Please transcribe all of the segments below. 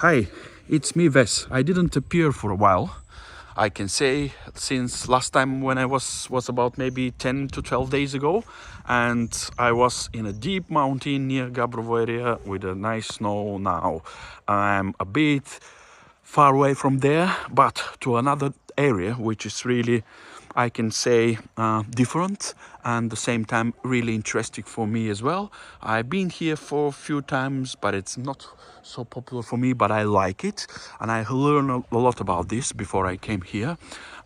Hi, it's me, Ves. I didn't appear for a while. I can say since last time when I was about maybe 10 to 12 days ago, and I was in a deep mountain near Gabrovo area with a nice snow. Now I'm a bit far away from there, but to another area which is really, I can say, different and at the same time really interesting for me as well. I've been here for a few times, but it's not so popular for me, but I like it, and I learned a lot about this before I came here.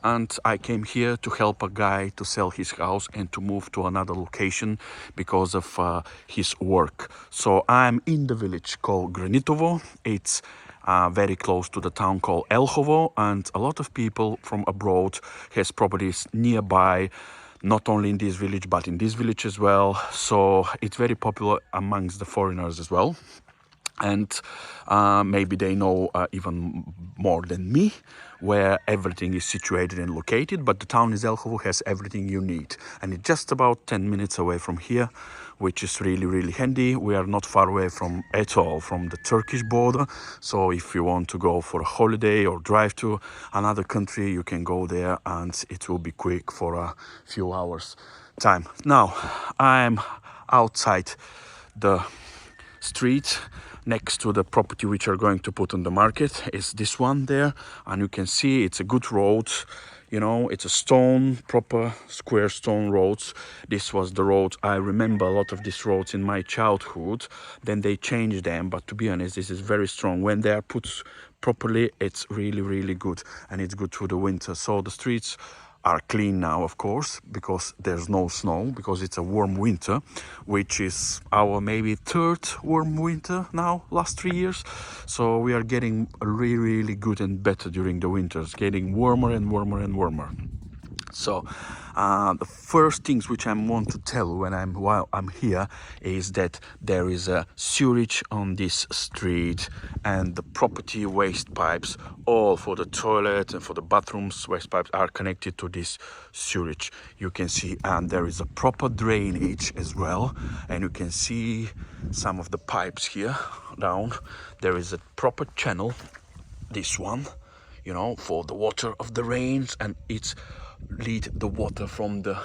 And I came here to help a guy to sell his house and to move to another location because of his work. So I'm in the village called Granitovo. It's very close to the town called Elhovo, and a lot of people from abroad has properties nearby, not only in this village but in this village as well. So it's very popular amongst the foreigners as well, and maybe they know even more than me where everything is situated and located. But the town is Elhovo, has everything you need, and it's just about 10 minutes away from here, which is really handy. We are not far away from at all from the Turkish border, so if you want to go for a holiday or drive to another country, you can go there and it will be quick for a few hours time. Now I'm outside the street next to the property which are going to put on the market. Is this one there, and you can see it's a good road, you know, it's a stone, proper square stone roads. This was the road, I remember a lot of these roads in my childhood. Then they changed them, but to be honest, this is very strong. When they are put properly, it's really good, and it's good through the winter. So the streets are clean now, of course, because there's no snow, because it's a warm winter, which is our maybe third warm winter now, last 3 years. So we are getting really good and better during the winters, getting warmer and warmer. So the first things which I want to tell while I'm here is that there is a sewage on this street, and the property waste pipes, all for the toilet and for the bathrooms, waste pipes are connected to this sewage. You can see, and there is a proper drainage as well, and you can see some of the pipes here down. There is a proper channel, this one, you know, for the water of the rains, and it's lead the water from the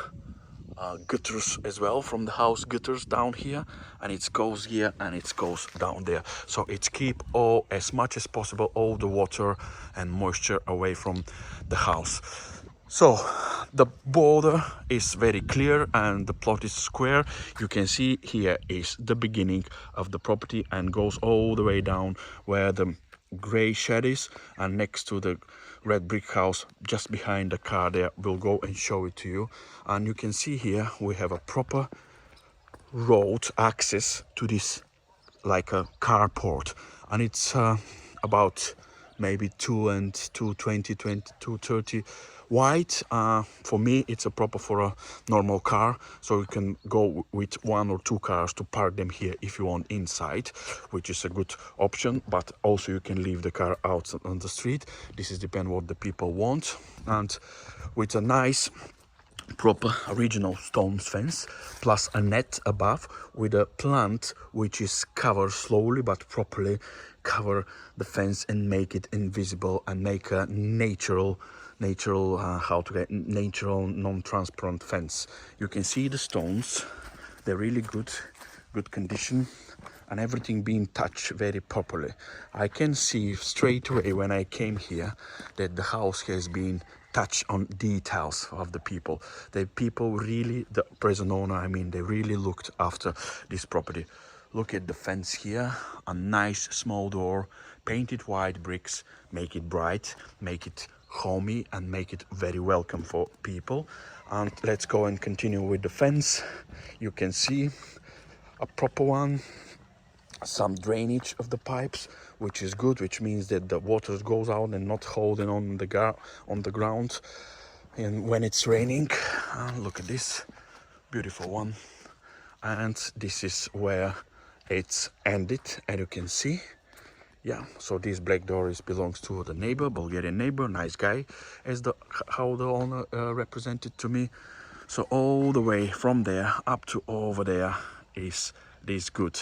gutters as well, from the house gutters down here, and it goes here and it goes down there. So it's keep all, as much as possible, all the water and moisture away from the house. So the border is very clear and the plot is square. You can see here is the beginning of the property and goes all the way down where the gray shed is, and next to the red brick house just behind the car there. We'll go and show it to you. And you can see here we have a proper road access to this, like a carport, and it's about maybe 220, 230 wide. For me it's a proper for a normal car, so you can go with 1 or 2 cars to park them here if you want inside, which is a good option. But also you can leave the car out on the street. This is depend what the people want, and with a nice proper original stone fence plus a net above with a plant which is covered slowly but properly, cover the fence and make it invisible and make a natural natural non-transparent fence. You can see the stones, they're really good condition, and everything being touched very properly. I can see straight away when I came here that the house has been touched on details of the people. The people really, the present owner, I mean, they really looked after this property. Look at the fence here, a nice small door, painted white bricks, make it bright, make it homey, and make it very welcome for people. And let's go and continue with the fence. You can see a proper one, some drainage of the pipes, which is good, which means that the water goes out and not holding on the ground. And when it's raining, look at this beautiful one, and this is where it's ended, and you can see, yeah. So this black door belongs to the neighbor, Bulgarian neighbor, nice guy, as how the owner represented to me. So all the way from there up to over there is this good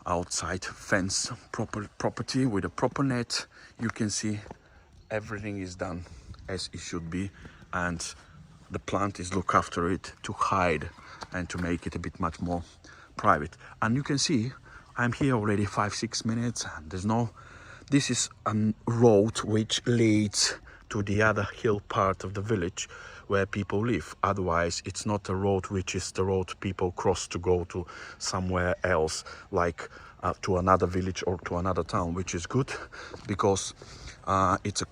outside fence property with a proper net. You can see everything is done as it should be, and the plant is look after it to hide and to make it a bit much more private. And you can see I'm here already 5-6 minutes, and this is a road which leads to the other hill part of the village where people live. Otherwise, it's not a road which is the road people cross to go to somewhere else, like to another village or to another town, which is good because it's a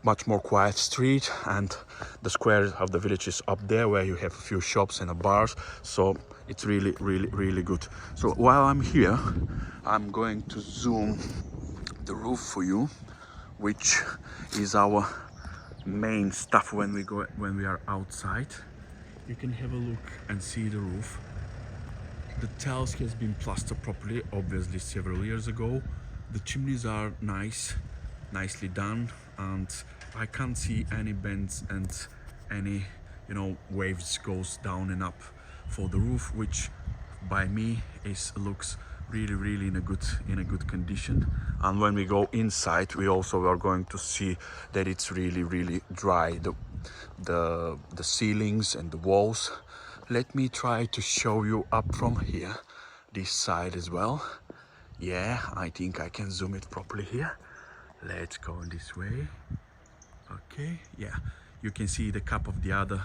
much more quiet street, and the square of the village is up there where you have a few shops and a bars. So it's really good. So while I'm here, I'm going to zoom the roof for you, which is our main stuff when we are outside. You can have a look and see the roof. The tiles has been plastered properly, obviously several years ago. The chimneys are nicely done, and I can't see any bends and any waves goes down and up for the roof, which by me looks really in a good condition. And when we go inside, we also are going to see that it's really dry, the ceilings and the walls. Let me try to show you up from here, this side as well. Yeah, I think I can zoom it properly here. Let's go in this way. Okay, yeah, you can see the cap of the other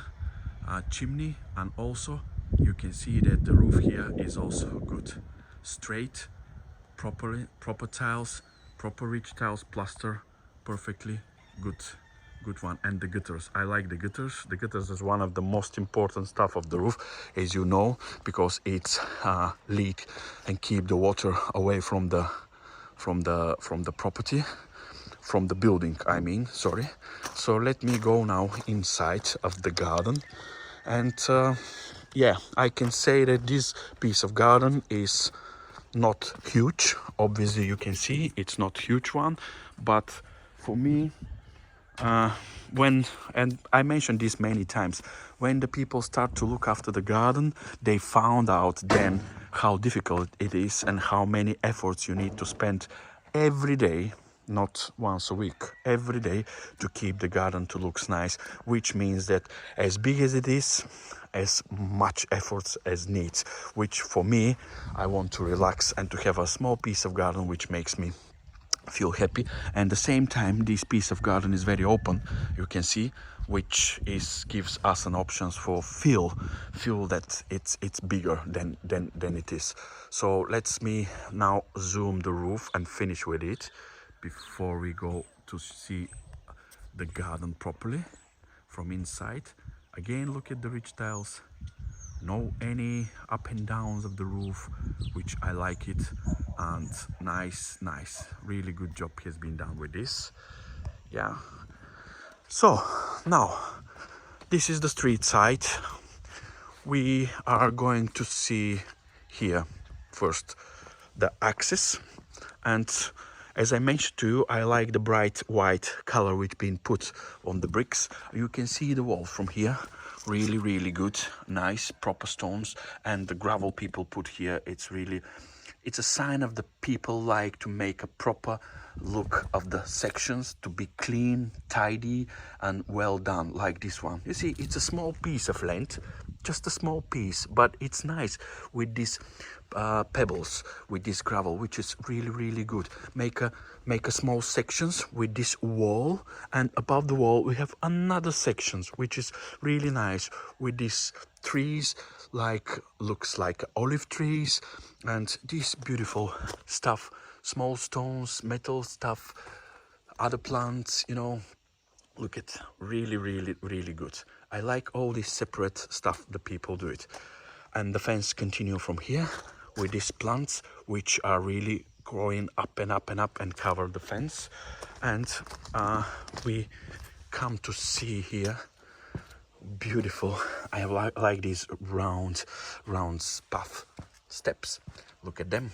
chimney, and also you can see that the roof here is also good, straight, proper tiles, proper rich tiles, plaster, perfectly good one. And the gutters, I like the gutters. The gutters is one of the most important stuff of the roof, as you know, because it's leak and keep the water away from the property, from the building, I mean, sorry. So let me go now inside of the garden, and yeah, I can say that this piece of garden is not huge. Obviously you can see it's not huge one, but for me, and I mentioned this many times, when the people start to look after the garden, they found out then how difficult it is and how many efforts you need to spend every day, not once a week, every day, to keep the garden to look nice, which means that as big as it is, as much efforts as needs, which for me, I want to relax and to have a small piece of garden which makes me feel happy. And at the same time, this piece of garden is very open, you can see, which gives us an options for feel that it's bigger than it is. So let's me now zoom the roof and finish with it before we go to see the garden properly from inside. Again, look at the rich tiles, no any up and downs of the roof, which I like it. And nice, really good job has been done with this. Yeah, so now this is the street side. We are going to see here first the access, and as I mentioned to you, I like the bright white color which been put on the bricks. You can see the wall from here, really good, nice proper stones, and the gravel people put here, it's a sign of the people like to make a proper look of the sections, to be clean, tidy and well done, like this one. You see, it's a small piece of land, just a small piece, but it's nice with these pebbles, with this gravel, which is really good. Make a small sections with this wall, and above the wall we have another sections which is really nice with these trees, looks like olive trees, and this beautiful stuff, small stones, metal stuff, other plants, look at really good. I like all this separate stuff the people do it. And the fence continue from here with these plants which are really growing up and cover the fence. And we come to see here beautiful, I like these round path steps, look at them,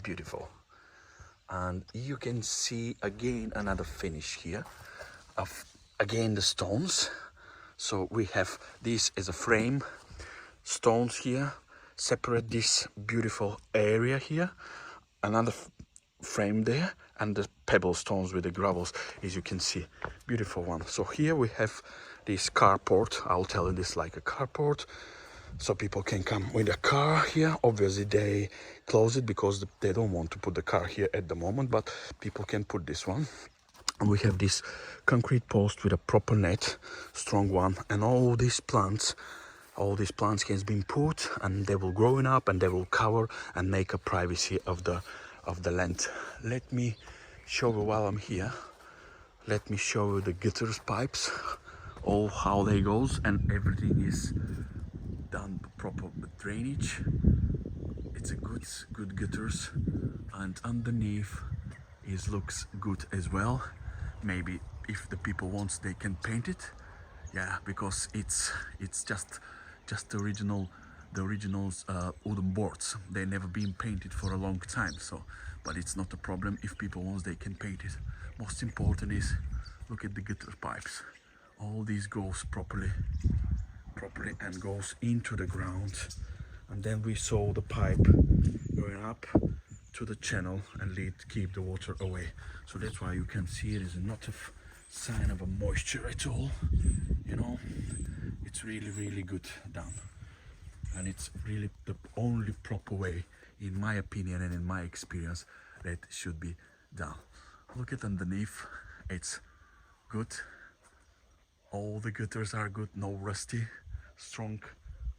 beautiful. And you can see again another finish here of again the stones. So we have this as a frame, stones here separate this beautiful area here, another frame there, and the pebble stones with the gravels, as you can see. Beautiful one. So here we have this carport. I'll tell you this like a carport, so people can come with a car here. Obviously they close it because they don't want to put the car here at the moment, but people can put this one. And we have this concrete post with a proper net, strong one, and all these plants has been put, and they will growing up, and they will cover and make a privacy of the land. Let me show you while I'm here. Let me show you the gutters pipes, all how they goes, and everything is done proper drainage. It's a good gutters, and underneath it looks good as well. Maybe if the people wants, they can paint it. Yeah, because it's just the originals wooden boards. They never been painted for a long time, so but it's not a problem. If people wants, they can paint it. Most important is look at the gutter pipes. All these goes properly and goes into the ground, and then we saw the pipe going up to the channel and keep the water away. So that's why you can see it is not a sign of a moisture at all. You know, it's really good done, and it's really the only proper way, in my opinion and in my experience, that should be done. Look at underneath, it's good. All the gutters are good, no rusty, strong,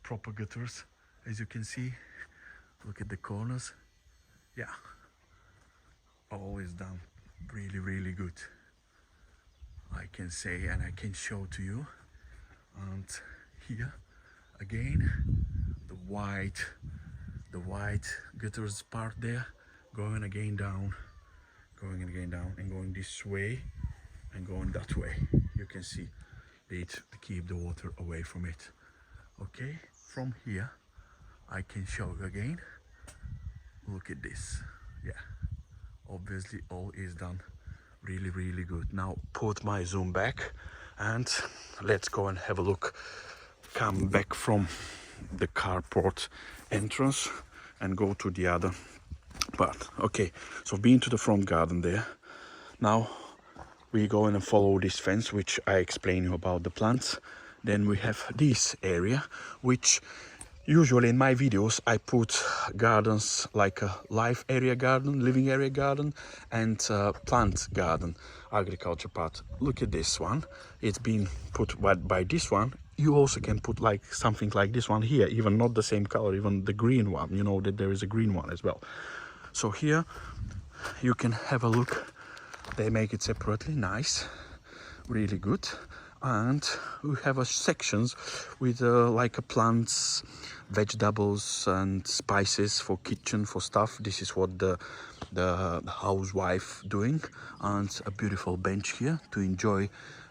proper gutters, as you can see. Look at the corners. Yeah, all is done really good, I can say, and I can show to you. And here again, the white gutters part there, going again down, and going this way and going that way. You can see it to keep the water away from it. Okay, from here I can show you again. Look at this. Yeah, obviously all is done really good. Now put my zoom back and let's go and have a look. Come back from the carport entrance and go to the other part. Okay, so been to the front garden there. Now we go in and follow this fence, which I explain you about the plants. Then we have this area, which usually in my videos I put gardens like a live area garden, living area garden, and plant garden, agriculture part. Look at this one. It's been put by this one. You also can put like something like this one here, even not the same color, even the green one. You know that there is a green one as well. So here you can have a look. They make it separately, nice, really good. And we have a sections with like a plants, vegetables and spices for kitchen, for stuff. This is what the housewife doing, and a beautiful bench here to enjoy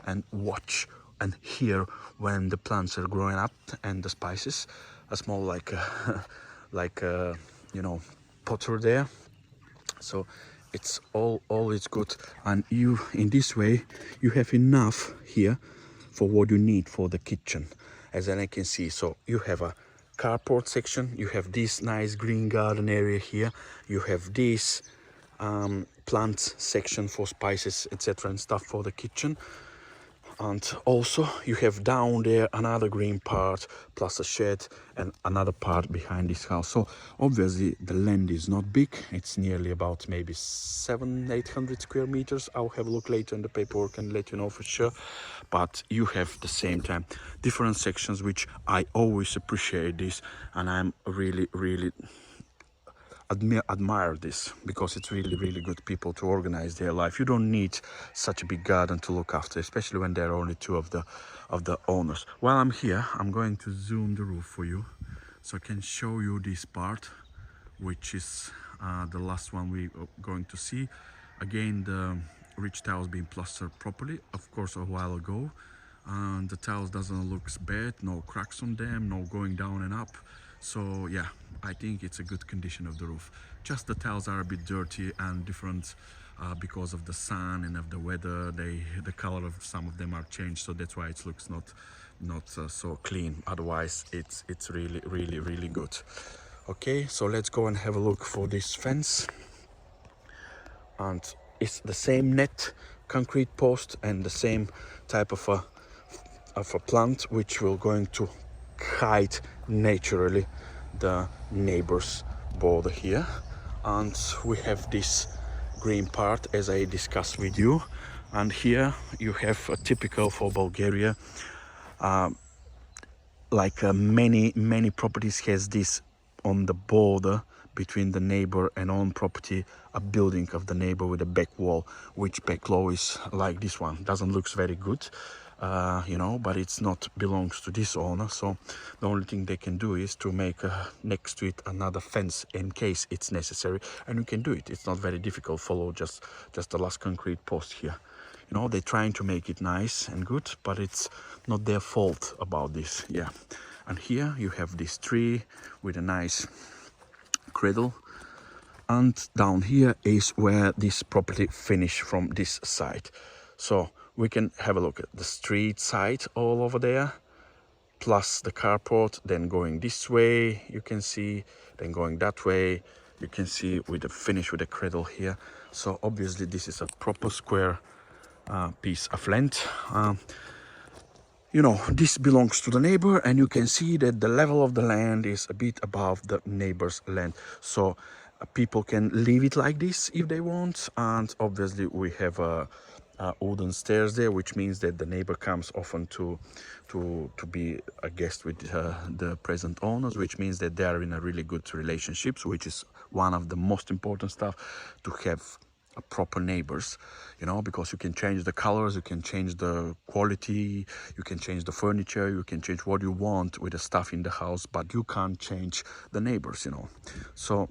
and watch and hear when the plants are growing up, and the spices. A small like you know, potter there. So it's all is good, and you in this way you have enough here for what you need for the kitchen, as I can see. So you have a carport section, you have this nice green garden area here, you have this plant section for spices, etc., and stuff for the kitchen. And also you have down there another green part, plus a shed and another part behind this house. So obviously the land is not big. It's nearly about maybe 700-800 square meters. I'll have a look later in the paperwork and let you know for sure. But you have the same time different sections, which I always appreciate this, and I'm really admire this, because it's really good people to organize their life. You don't need such a big garden to look after, especially when there are only two of the owners. While I'm here, I'm going to zoom the roof for you so I can show you this part, which is the last one we are going to see. Again, the ridge tiles being plastered properly, of course, a while ago, and the tiles doesn't look bad, no cracks on them, no going down and up. So yeah, I think it's a good condition of the roof. Just the tiles are a bit dirty and different because of the sun and of the weather. The color of some of them are changed, so that's why it looks not so clean. Otherwise it's really good. Okay, so let's go and have a look for this fence. and it's the same net concrete post and the same type of a plant which will going to hide naturally the neighbor's border here. And we have this green part as I discussed with you, and here you have a typical for Bulgaria, like many properties has this on the border between the neighbor and own property, a building of the neighbor with a back wall, which back law is like this one. Doesn't looks very good, you know, but it's not belongs to this owner, so the only thing they can do is to make next to it another fence in case it's necessary, and you can do it. It's not very difficult. Follow just the last concrete post here. You know, they're trying to make it nice and good, but it's not their fault about this. Yeah. And here you have this tree with a nice cradle, and down here is where this property finish from this side. So we can have a look at the street side all over there, plus the carport, then going this way you can see, then going that way you can see, with the finish with the cradle here. So obviously this is a proper square piece of land. You know, this belongs to the neighbor, and you can see that the level of the land is a bit above the neighbor's land, so people can leave it like this if they want. And obviously we have wooden stairs there, which means that the neighbor comes often to be a guest with the present owners, which means that they are in a really good relationships, which is one of the most important stuff, to have a proper neighbors, you know, because you can change the colors, you can change the quality, you can change the furniture, you can change what you want with the stuff in the house, but you can't change the neighbors, you know. So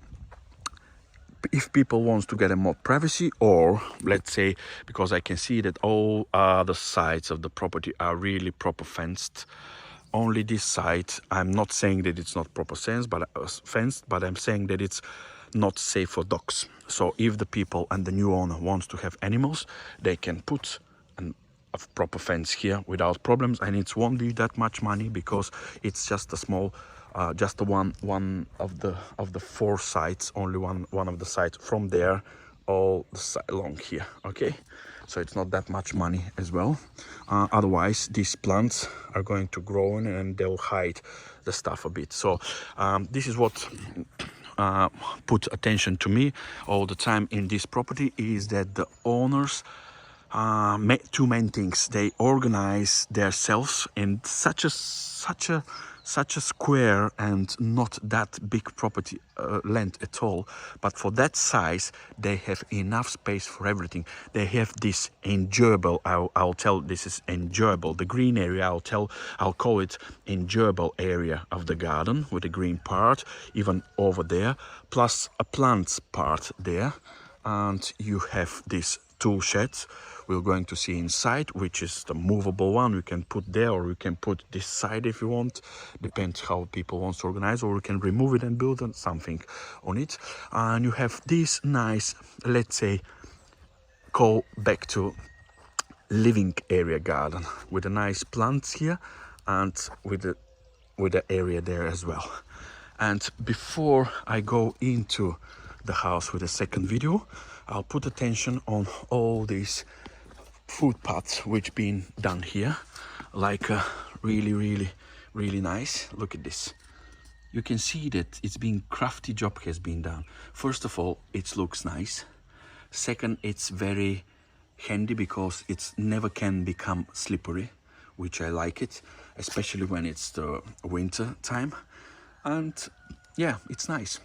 if people want to get a more privacy, or let's say, because I can see that all other sides of the property are really proper fenced, only this side, I'm not saying that it's not proper fenced, but I'm saying that it's not safe for dogs. So if the people and the new owner wants to have animals, they can put a proper fence here without problems, and it won't be that much money, because it's just a small just the one of the four sides, only one of the sides from there all along here. Okay, so it's not that much money as well. Otherwise these plants are going to grow in and they'll hide the stuff a bit. So this is what put attention to me all the time in this property, is that the owners, two main things: they organize themselves in such a square and not that big property land at all, but for that size they have enough space for everything. They have this enjoyable, I'll tell this is enjoyable, the green area, I'll call it enjoyable area of the garden, with the green part even over there, plus a plants part there. And you have this tool sheds we're going to see inside, which is the movable one. You can put there, or you can put this side if you want, depends how people want to organize, or you can remove it and build something on it. And you have this nice, let's say, go back to living area garden with the nice plants here, and with the area there as well. And before I go into the house with the second video, I'll put attention on all these footpaths which been done here, like really nice. Look at this. You can see that it's been crafty job has been done. First of all, it looks nice. Second, it's very handy because it's never can become slippery, which I like it, especially when it's the winter time. And yeah, it's nice.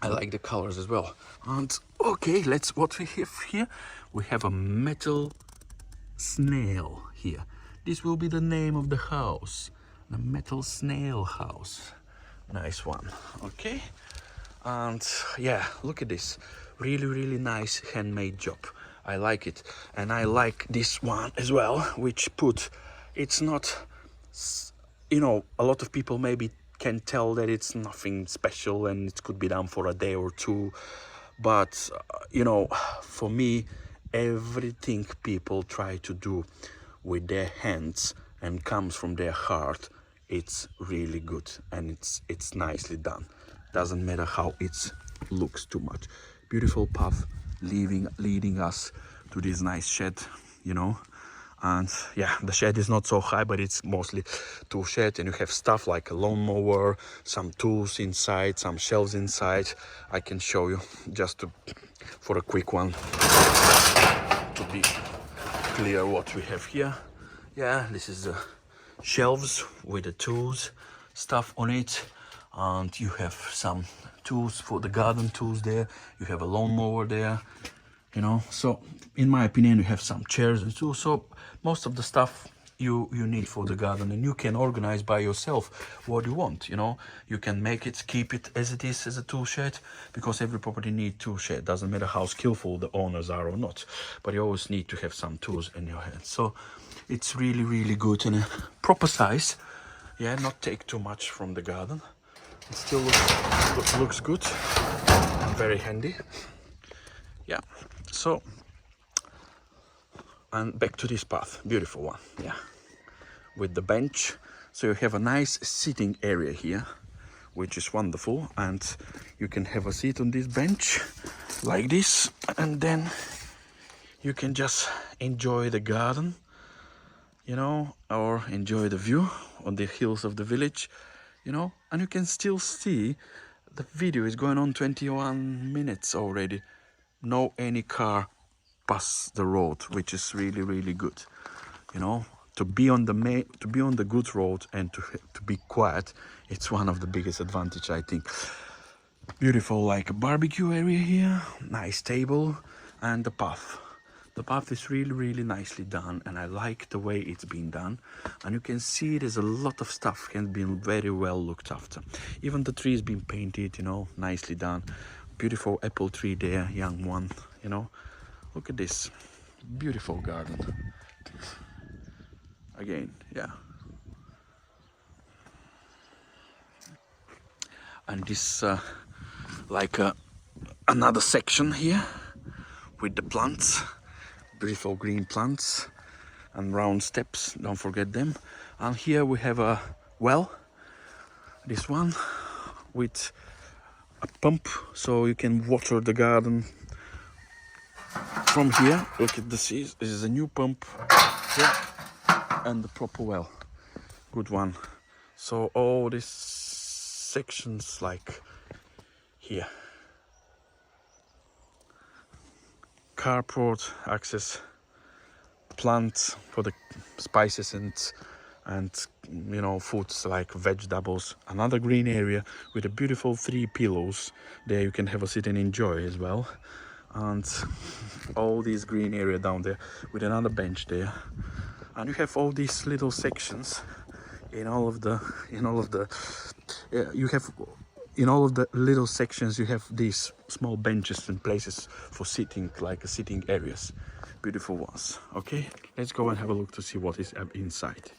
I like the colors as well. And okay, what we have here, we have a metal snail here. This will be the name of the house, the metal snail house. Nice one. Okay, and yeah, look at this, really nice handmade job. I like it. And I like this one as well, which it's not, you know, a lot of people maybe can tell that it's nothing special and it could be done for a day or two, but you know, for me, everything people try to do with their hands and comes from their heart, it's really good, and it's nicely done. Doesn't matter how it looks too much. Beautiful path, leading us to this nice shed, you know. And yeah, the shed is not so high, but it's mostly tool shed, and you have stuff like a lawnmower, some tools inside, some shelves inside. I can show you just for a quick one to be clear what we have here. Yeah, this is the shelves with the tools stuff on it, and you have some tools for the garden tools there. You have a lawnmower there, you know. So in my opinion, you have some chairs and tools. So most of the stuff you need for the garden, and you can organize by yourself what you want, you know. You can make it, keep it as it is as a tool shed, because every property needs tool shed. Doesn't matter how skillful the owners are or not, but you always need to have some tools in your hands. So it's really good and a proper size. Yeah, not take too much from the garden. It still looks good and very handy. Yeah, so, and back to this path, beautiful one, yeah, with the bench. So you have a nice sitting area here, which is wonderful, and you can have a seat on this bench like this, and then you can just enjoy the garden, you know, or enjoy the view on the hills of the village, you know. And you can still see the video is going on 21 minutes already. No any car pass the road, which is really good, you know. To be on the good road and to be quiet, it's one of the biggest advantage, I think. Beautiful, like a barbecue area here, nice table, and the path. The path is really nicely done, and I like the way it's been done. And you can see there's a lot of stuff has been very well looked after. Even the trees been painted, you know, nicely done. Beautiful apple tree there, young one, you know. Look at this beautiful garden. Again, yeah. And this like another section here with the plants, beautiful green plants and round steps, don't forget them. And here we have a well, this one with a pump, so you can water the garden from here. Look at this is a new pump here, and the proper well, good one. So all these sections like here, carport access, plants for the spices and you know, foods like vegetables. Another green area with a beautiful 3 pillows there, you can have a sit and enjoy as well. And all this green area down there with another bench there, and you have all these little sections in all of the little sections. You have these small benches and places for sitting, like sitting areas, beautiful ones. Okay, let's go and have a look to see what is inside.